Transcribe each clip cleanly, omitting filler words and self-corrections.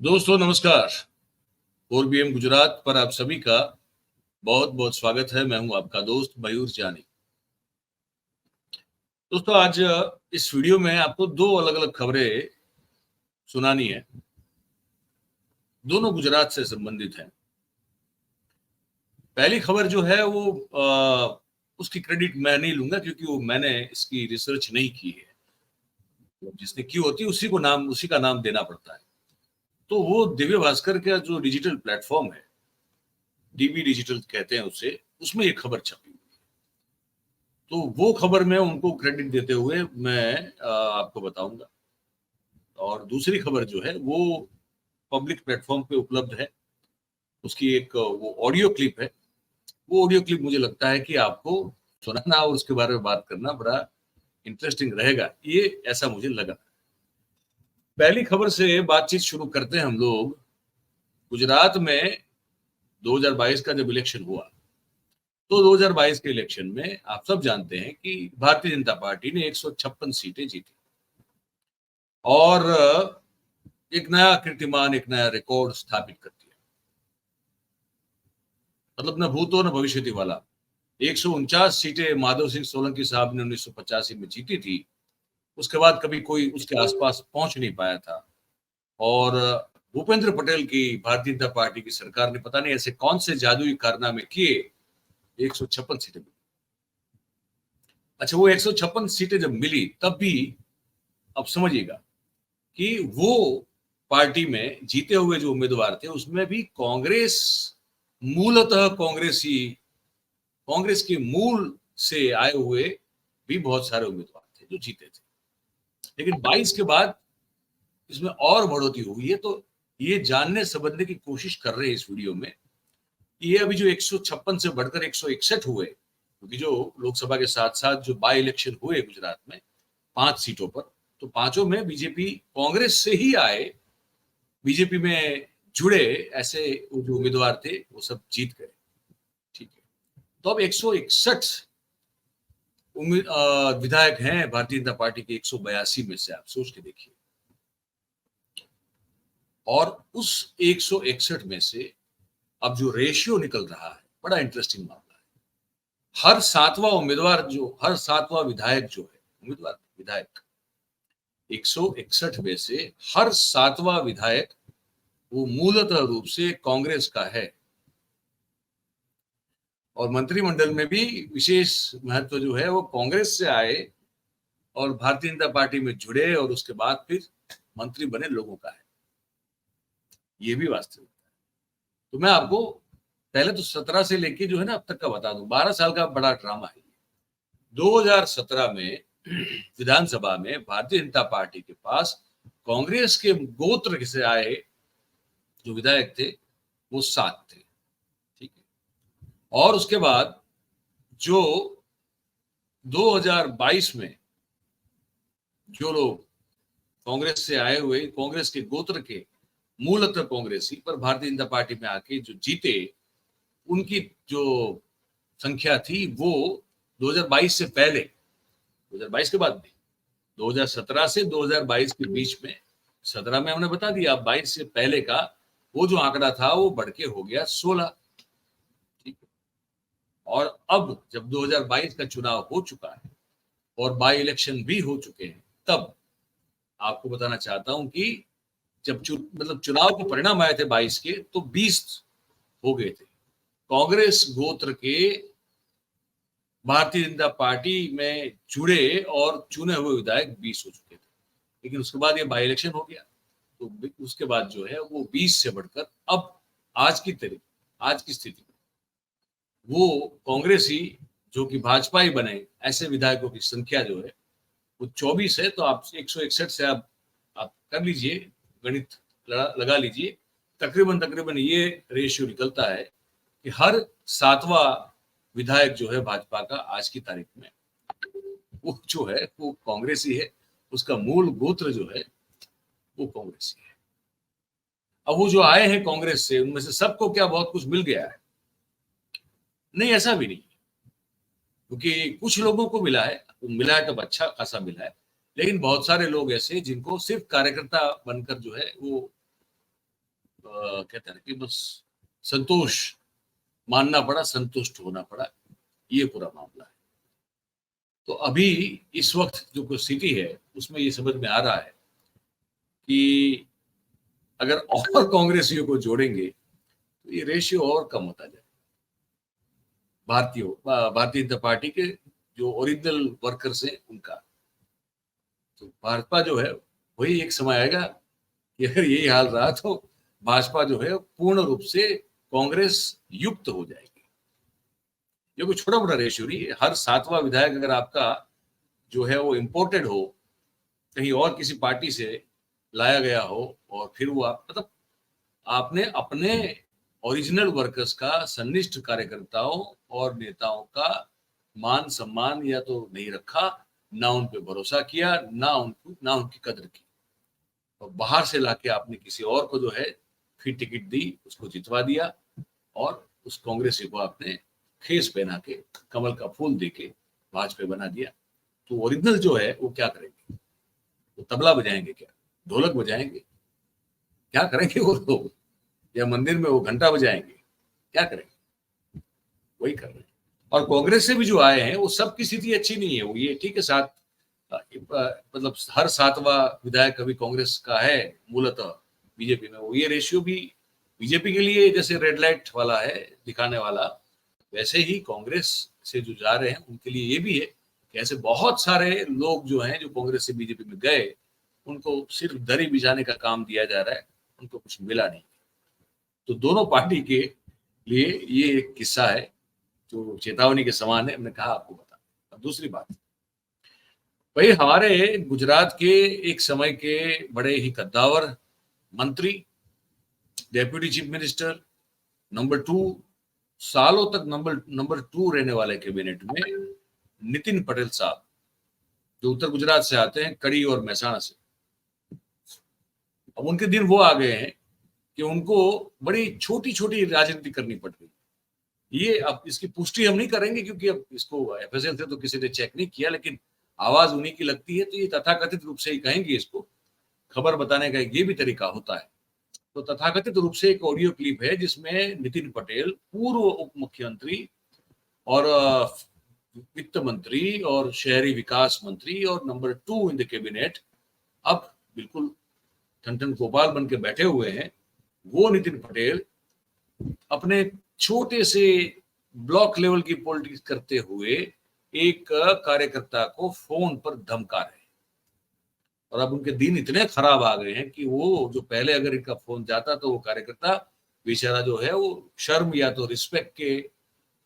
दोस्तों नमस्कार। 4BM गुजरात पर आप सभी का बहुत बहुत स्वागत है। मैं हूं आपका दोस्त मयूर जानी। दोस्तों आज इस वीडियो में आपको दो अलग अलग खबरें सुनानी है। दोनों गुजरात से संबंधित हैं। पहली खबर जो है वो उसकी क्रेडिट मैं नहीं लूंगा क्योंकि वो मैंने इसकी रिसर्च नहीं की है। जिसने की होती है उसी का नाम देना पड़ता है। तो वो दिव्य भास्कर का जो डिजिटल प्लेटफॉर्म है, डीबी डिजिटल कहते हैं उसे, उसमें ये खबर छपी। तो वो खबर में उनको क्रेडिट देते हुए मैं आपको बताऊंगा। और दूसरी खबर जो है वो पब्लिक प्लेटफॉर्म पे उपलब्ध है। उसकी एक वो ऑडियो क्लिप है। वो ऑडियो क्लिप मुझे लगता है कि आपको सुनाना और उसके बारे में बात करना बड़ा इंटरेस्टिंग रहेगा, ये ऐसा मुझे लगा। पहली खबर से बातचीत शुरू करते हैं हम लोग। गुजरात में 2022 का जब इलेक्शन हुआ तो 2022 के इलेक्शन में आप सब जानते हैं कि भारतीय जनता पार्टी ने 156 सीटें जीती और एक नया कीर्तिमान, एक नया रिकॉर्ड स्थापित कर दिया। मतलब न भूतो न भविष्यति वाला। 149 सीटें माधव सिंह सोलंकी साहब ने 1985 में जीती थी। उसके बाद कभी कोई उसके आसपास पहुंच नहीं पाया था। और भूपेंद्र पटेल की भारतीय जनता पार्टी की सरकार ने पता नहीं ऐसे कौन से जादुई कारनामे किए, 156 सीटें मिली। अच्छा, वो 156 सीटें जब मिली तब भी अब समझिएगा कि वो पार्टी में जीते हुए जो उम्मीदवार थे उसमें भी कांग्रेस, मूलतः कांग्रेस के मूल से आए हुए भी बहुत सारे उम्मीदवार थे जो जीते थे। लेकिन 22 के बाद इसमें और बढ़ोतरी हुई है। तो ये जानने समझने की कोशिश कर रहे हैं इस वीडियो में। ये अभी जो 156 से बढ़कर 161 हुए, क्योंकि जो लोकसभा के साथ साथ जो बाई इलेक्शन हुए गुजरात में 5 सीटों पर, तो पांचों में बीजेपी, कांग्रेस से ही आए, बीजेपी में जुड़े ऐसे जो उम्मीदवार थे वो सब जीत गए। ठीक है। तो अब 161 विधायक हैं भारतीय जनता पार्टी के 182 में से, आप सोच के देखिए। और उस 161 में से अब जो रेशियो निकल रहा है, बड़ा इंटरेस्टिंग मामला है। हर सातवां विधायक जो है, उम्मीदवार विधायक, 161 में से हर सातवां विधायक वो मूलतः रूप से कांग्रेस का है। और मंत्रिमंडल में भी विशेष महत्व जो है वो कांग्रेस से आए और भारतीय जनता पार्टी में जुड़े और उसके बाद फिर मंत्री बने लोगों का है। ये भी वास्तविकता है। तो मैं आपको पहले तो 17 से लेके जो है ना अब तक का बता दूं। 12 साल का बड़ा ड्रामा है। 2017 में विधानसभा में भारतीय जनता पार्टी के पास कांग्रेस के गोत्र से आए जो विधायक थे वो 7 थे। ठीक है। और उसके बाद जो 2022 में जो लोग कांग्रेस से आए हुए, कांग्रेस के गोत्र के, मूलतः कांग्रेसी पर भारतीय जनता पार्टी में आके जो जीते, उनकी जो संख्या थी वो 2022 से पहले, 2022 के बाद भी, 2017 से 2022 के बीच में, 17 में हमने बता दिया, 22 से पहले का वो जो आंकड़ा था वो बढ़ के हो गया 16। ठीक है। और अब जब 2022 का चुनाव हो चुका है और बाई इलेक्शन भी हो चुके हैं, तब आपको बताना चाहता हूं कि जब मतलब चुनाव के परिणाम आए थे 22 के, तो 20 हो गए थे। कांग्रेस गोत्र के भारतीय जनता पार्टी में जुड़े और चुने हुए विधायक 20 हो चुके थे। लेकिन उसके बाद ये बाई इलेक्शन हो गया, तो उसके बाद जो है वो 20 से बढ़कर अब आज की स्थिति में वो कांग्रेसी जो कि भाजपा ही बने ऐसे विधायकों की संख्या जो है वो 24 है। तो आप 161 से आप कर लीजिए, गणित लगा लीजिए। तकरीबन तकरीबन ये रेशियो निकलता है कि हर सातवां विधायक जो है भाजपा का आज की तारीख में वो जो है वो कांग्रेसी है। उसका मूल गोत्र जो है वो कांग्रेसी है। अब वो जो आए हैं कांग्रेस से, उनमें से सबको क्या बहुत कुछ मिल गया है? नहीं, ऐसा भी नहीं। क्योंकि कुछ लोगों को मिला है तब अच्छा खासा मिला है। लेकिन बहुत सारे लोग ऐसे जिनको सिर्फ कार्यकर्ता बनकर जो है वो कहते हैं कि बस संतोष मानना पड़ा, संतुष्ट होना पड़ा, ये पूरा मामला है। तो अभी इस वक्त जो स्थिति है उसमें ये समझ में आ रहा है कि अगर और कांग्रेसियों को जोड़ेंगे तो ये रेशियो और कम होता जाए। भारतीय जनता पार्टी के जो ओरिजिनल वर्कर्स हैं उनका, तो भाजपा जो है वही एक समय आएगा कि अगर यही हाल रहा तो भाजपा जो है पूर्ण रूप से कांग्रेस युक्त हो जाएगी। ये कोई छोटा मोटा रेशियो नहीं है। हर 7वां विधायक अगर आपका जो है वो इम्पोर्टेड हो, कहीं और किसी पार्टी से लाया गया हो, और फिर वो मतलब आपने अपने ओरिजिनल वर्कर्स का, सन्निष्ठ कार्यकर्ताओं और नेताओं का मान सम्मान या तो नहीं रखा, ना उन पे भरोसा किया, ना उनकी कदर की, और बाहर से लाके आपने किसी और को जो है फिर टिकट दी, उसको जितवा दिया, और उस कांग्रेसी को आपने खेस पहना के, कमल का फूल देके भाजपा बना दिया। तो ओरिजिनल जो है वो क्या करेंगे? वो तबला बजाएंगे क्या? ढोलक बजाएंगे? क्या करेंगे वो लोग? या मंदिर में वो घंटा बजाएंगे? क्या करेंगे? वही कर रहे हैं। और कांग्रेस से भी जो आए हैं वो सबकी स्थिति अच्छी नहीं है। वो ये ठीक है, साथ मतलब हर 7वां विधायक कभी कांग्रेस का है मूलतः बीजेपी में, वो ये रेशियो भी बीजेपी के लिए जैसे रेड लाइट वाला है दिखाने वाला, वैसे ही कांग्रेस से जो जा रहे हैं उनके लिए ये भी है कि ऐसे बहुत सारे लोग जो हैं जो कांग्रेस से बीजेपी में गए, उनको सिर्फ दरी बिछाने का काम दिया जा रहा है, उनको कुछ मिला नहीं। तो दोनों पार्टी के लिए ये एक किस्सा है जो चेतावनी के समान है, मैंने कहा आपको बता। अब दूसरी बात, भाई हमारे गुजरात के एक समय के बड़े ही कद्दावर मंत्री, डेप्यूटी चीफ मिनिस्टर, नंबर 2, सालों तक नंबर 2 रहने वाले कैबिनेट में नितिन पटेल साहब, जो उत्तर गुजरात से आते हैं, कड़ी और महसाणा से। अब उनके दिन वो आ गए हैं कि उनको बड़ी छोटी छोटी राजनीति करनी पड़ रही। ये अब इसकी पुष्टि हम नहीं करेंगे क्योंकि अब इसको एफएसएल से तो किसी ने चेक नहीं किया, लेकिन आवाज उन्हीं की लगती है, तो ये तथाकथित रूप से ही कहेंगे इसको। खबर बताने का ये भी तरीका होता है। तो तथाकथित रूप से एक ऑडियो क्लिप है जिसमें नितिन पटेल, पूर्व उप मुख्यमंत्री और वित्त मंत्री और शहरी विकास मंत्री और नंबर 2 इन द कैबिनेट, अब बिल्कुल ठन गोपाल बन के बैठे हुए हैं। वो नितिन पटेल अपने छोटे से ब्लॉक लेवल की पॉलिटिक्स करते हुए एक कार्यकर्ता को फोन पर धमका रहे हैं। और अब उनके दिन इतने खराब आ गए हैं कि वो जो पहले अगर इनका फोन जाता तो वो कार्यकर्ता बेचारा जो है वो शर्म या तो रिस्पेक्ट के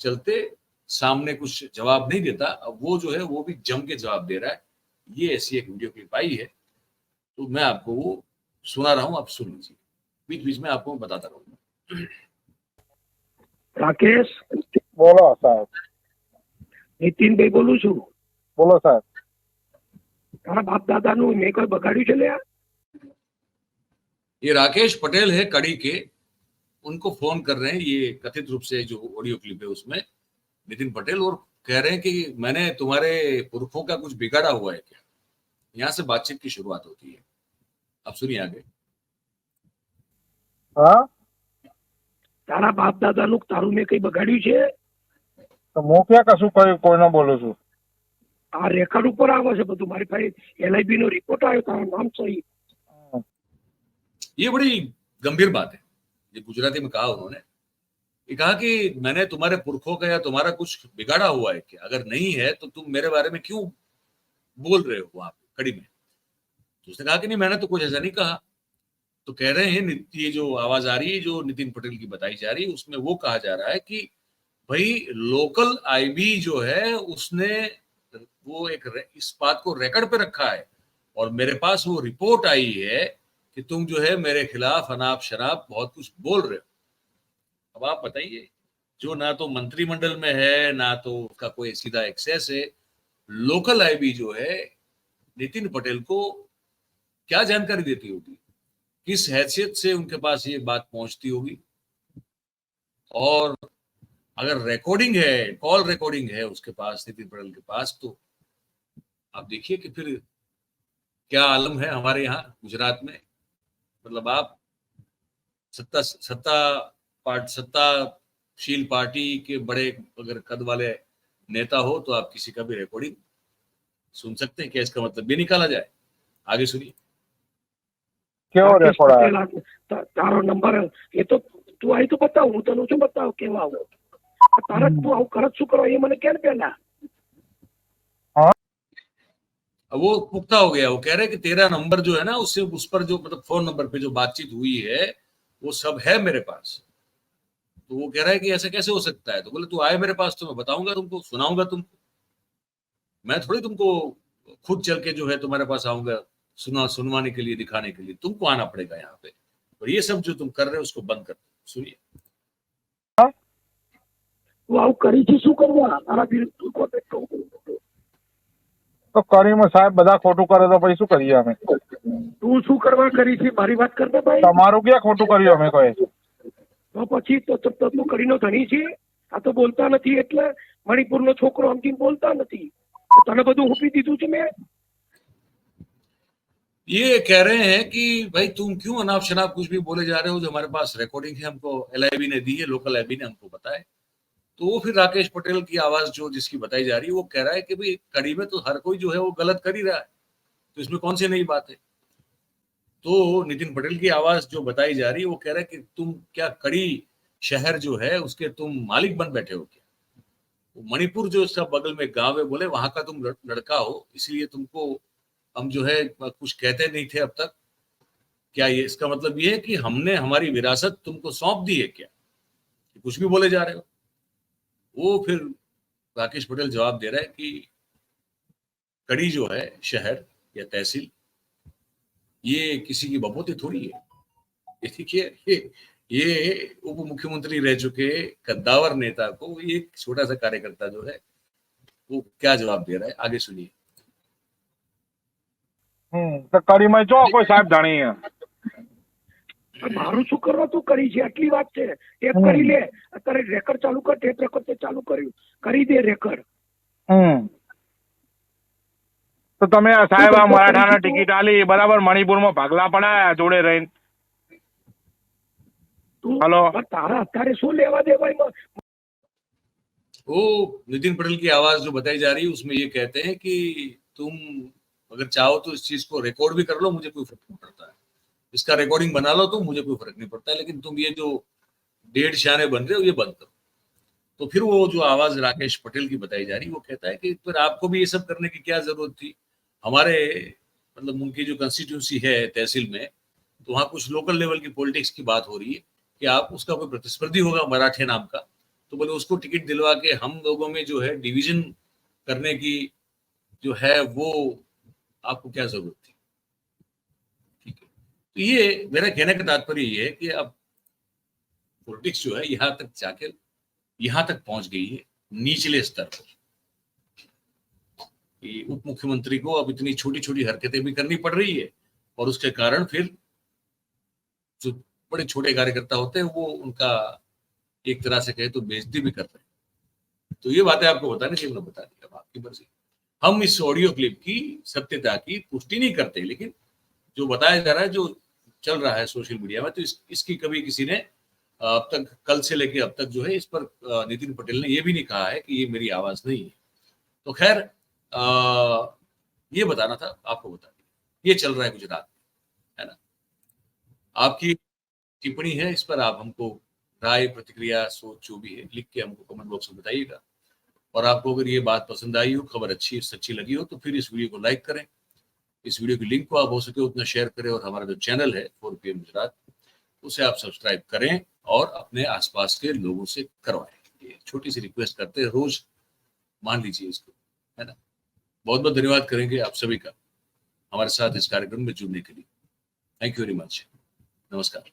चलते सामने कुछ जवाब नहीं देता, अब वो जो है वो भी जम के जवाब दे रहा है। ये ऐसी एक वीडियो क्लिप आई है, तो मैं आपको वो सुना रहा हूं, आप सुन लीजिए, बीच बीच में आपको बताता रहूंगा। राकेश बोलो साहब। नितिन भाई बोलू छू। बोलो साहब। तारा बाप दादा नु मैं कोई बगाड़્યું છે લ્યા? ये राकेश पटेल है कड़ी के, उनको फोन कर रहे हैं, ये कथित रूप से जो ऑडियो क्लिप है उसमें नितिन पटेल, और कह रहे हैं कि मैंने तुम्हारे पुरखों का कुछ बिगाड़ा हुआ है क्या? यहाँ से बातचीत की शुरुआत होती है। अब सुनिए आगे। हाँ, तारा बाप दादा नु तारू में कई बगाड़્યું છે? तो હું ક્યાં કશું કોઈ ન બોલું છું। આ રેકોર્ડ ઉપર આવે છે બધું, મારી પાસે એલઆઈબી નો રિપોર્ટ આવ્યો, તારું નામ સही। ये बड़ी गंभीर बात है, ये गुजराती में कहा उन्होंने। ये कहा कि मैंने तुम्हारे पुरखों का या तुम्हारा कुछ बिगाड़ा हुआ है क्या? अगर नहीं है तो तुम मेरे बारे में क्यों बोल रहे हो वहां पे कड़ी में? तो उसने कहा कि नहीं, मैंने तो कुछ ऐसा नहीं कहा। तो कह रहे हैं, ये जो आवाज आ रही है जो नितिन पटेल की बताई जा रही है उसमें वो कहा जा रहा है कि भाई लोकल आईबी जो है उसने वो इस बात को रिकॉर्ड पे रखा है, और मेरे पास वो रिपोर्ट आई है कि तुम जो है मेरे खिलाफ अनाप शनाप बहुत कुछ बोल रहे हो। अब आप बताइए, जो ना तो मंत्रिमंडल में है ना तो उसका कोई सीधा एक्सेस है, लोकल आईबी जो है नितिन पटेल को क्या जानकारी देती होगी, किस हैसियत से उनके पास ये बात पहुंचती होगी? और अगर रिकॉर्डिंग है, कॉल रिकॉर्डिंग है उसके पास, नितिन पटेल के पास, तो आप देखिए कि फिर क्या आलम है हमारे यहाँ गुजरात में। मतलब आप सत्ताशील पार्टी के बड़े अगर कद वाले नेता हो तो आप किसी का भी रिकॉर्डिंग सुन सकते हैं। क्या इसका मतलब भी निकाला जाए? आगे सुनिए। કેવો રાકેશ રેકોર્ડ પટેલ આવ્યો? તારો નંબર એ તો તું આવી તો બતાવ, હું તને શું બતાવ કેવા આવો તારા તું આવું કરત શું કરવા એ મને કે પેલા अब वो पुख्ता हो गया। वो कह रहे कि तेरा नंबर जो है ना, उससे उस पर जो मतलब फोन नंबर पे जो बातचीत हुई है वो सब है मेरे पास। तो वो कह रहा है कि ऐसा कैसे हो सकता है? तो बोले तू आए मेरे पास तो मैं बताऊंगा तुमको, सुनाऊंगा तुमको। मैं थोड़ी तुमको खुद चल के जो है तुम्हारे पास आऊंगा सुनवाने के लिए, दिखाने के लिए। तुमको आना पड़ेगा यहाँ पे। और ये सब जो तुम कर रहे हो उसको बंद कर दो। सुनिए। તું આવું કરી છે શું કરવા તારા વિરુદ્ધ કોન્ટેક્ટ કરું તો કરીમાં સાહેબ બધા ખોટું કરે તો પછી શું કરીએ અમે? તું શું કરવા કરી છે મારી વાત કરતા ભાઈ તમારું ક્યાં ખોટું કર્યું અમે કહે છે? તો પછી તો તું કરીનો ધણી છે આ તો બોલતા નથી એટલે મણિપુરનો છોકરો સમજીને બોલતા નથી તને બધું હુપી દીધું છે મેં। ये कह रहे हैं कि भाई तुम क्यों अनाप शनाप कुछ भी बोले जा रहे हो? जो हमारे पास रिकॉर्डिंग है, हमको LIB ने दी है, लोकल LIB ने हमको बताया। तो वो फिर राकेश पटेल की आवाज जो जिसकी बताई जा रही है वो कह रहा है कि भाई कड़ी में तो हर कोई जो है वो गलत कर ही रहा है, तो इसमें कौन सी नई बात है? तो नितिन पटेल की आवाज जो बताई जा रही है वो कह रहा है कि तुम क्या कड़ी शहर जो है उसके तुम मालिक बन बैठे हो क्या? मणिपुर जो इसका बगल में गांव है, बोले वहां का तुम लड़का हो, इसलिए तुमको हम जो है कुछ कहते नहीं थे अब तक। क्या ये इसका मतलब ये है कि हमने हमारी विरासत तुमको सौंप दी है क्या? कुछ भी बोले जा रहे हो। वो फिर राकेश पटेल जवाब दे रहा है कि कड़ी जो है शहर या तहसील ये किसी की बपोती थोड़ी है। देखिए ये उप मुख्यमंत्री रह चुके कद्दावर नेता को एक छोटा सा कार्यकर्ता जो है वो क्या जवाब दे रहा है, आगे सुनिए। તો કરીમાં જો કોઈ સાહેબ જાણી મારું શું કરવા તું કરી છે આટલી વાત છે ટેપ કરી લે અત્યારે રેકર્ડ ચાલુ કર ટેપ રેકર્ડ તે ચાલુ કર્યું કરી દે રેકર્ડ તો તમે સાહેબ આ મરાઠાને ટિકિટ આલી બરાબર મણિપુરમાં ભાગલા પડાયા જોડે રહીને हेलो तारा અત્યારે શું લેવા દેવા એમાં वो नितिन पटेल की आवाज जो बताई जा रही है उसमें ये कहते हैं कि तुम अगर चाहो तो इस चीज को रिकॉर्ड भी कर लो, मुझे कोई फर्क नहीं पड़ता है। इसका रिकॉर्डिंग बना लो तो मुझे कोई फर्क नहीं पड़ता है, लेकिन तुम ये जो डेढ़ शाने बन रहे हो ये बंद करो। तो फिर वो जो आवाज राकेश पटेल की बताई जा रही है वो कहता है कि फिर आपको भी ये सब करने की क्या जरूरत थी? हमारे मतलब उनकी जो कंस्टिट्यूंसी है तहसील में, तो वहाँ कुछ लोकल लेवल की पॉलिटिक्स की बात हो रही है कि आप उसका कोई प्रतिस्पर्धी होगा मराठे नाम का, तो बोले उसको टिकट दिलवा के हम लोगों में जो है डिवीजन करने की जो है वो आपको क्या जरूरत थी? ठीक है। तो ये मेरा कहने का तात्पर्य ये है कि अब पॉलिटिक्स जो है यहाँ तक जाके यहाँ तक पहुंच गई है निचले स्तर पर। उप मुख्यमंत्री को अब इतनी छोटी छोटी हरकतें भी करनी पड़ रही है और उसके कारण फिर जो बड़े छोटे कार्यकर्ता होते हैं वो उनका एक तरह से कहे तो बेइज्जती भी कर रहे हैं। तो ये बातें आपको बताने की हमने बता दी, अब आपकी मर्जी। हम इस ऑडियो क्लिप की सत्यता की पुष्टि नहीं करते, लेकिन जो बताया जा रहा है, जो चल रहा है सोशल मीडिया में, तो इसकी कभी किसी ने अब तक, कल से लेके अब तक जो है इस पर नितिन पटेल ने ये भी नहीं कहा है कि ये मेरी आवाज नहीं है। तो खैर ये बताना था, आपको बता दिया। ये चल रहा है गुजरात में, है ना। आपकी टिप्पणी है इस पर, आप हमको राय, प्रतिक्रिया, सोच जो भी है लिख के हमको कमेंट बॉक्स में बताइएगा। और आपको अगर ये बात पसंद आई हो, खबर अच्छी सच्ची लगी हो, तो फिर इस वीडियो को लाइक करें, इस वीडियो की लिंक को आप हो सके उतना शेयर करें, और हमारा जो चैनल है 4 PM गुजरात उसे आप सब्सक्राइब करें और अपने आसपास के लोगों से करवाएं। ये छोटी सी रिक्वेस्ट करते हैं, रोज मान लीजिए इसको, है ना। बहुत बहुत धन्यवाद करेंगे आप सभी का हमारे साथ इस कार्यक्रम में जुड़ने के लिए। Thank you very much. नमस्कार।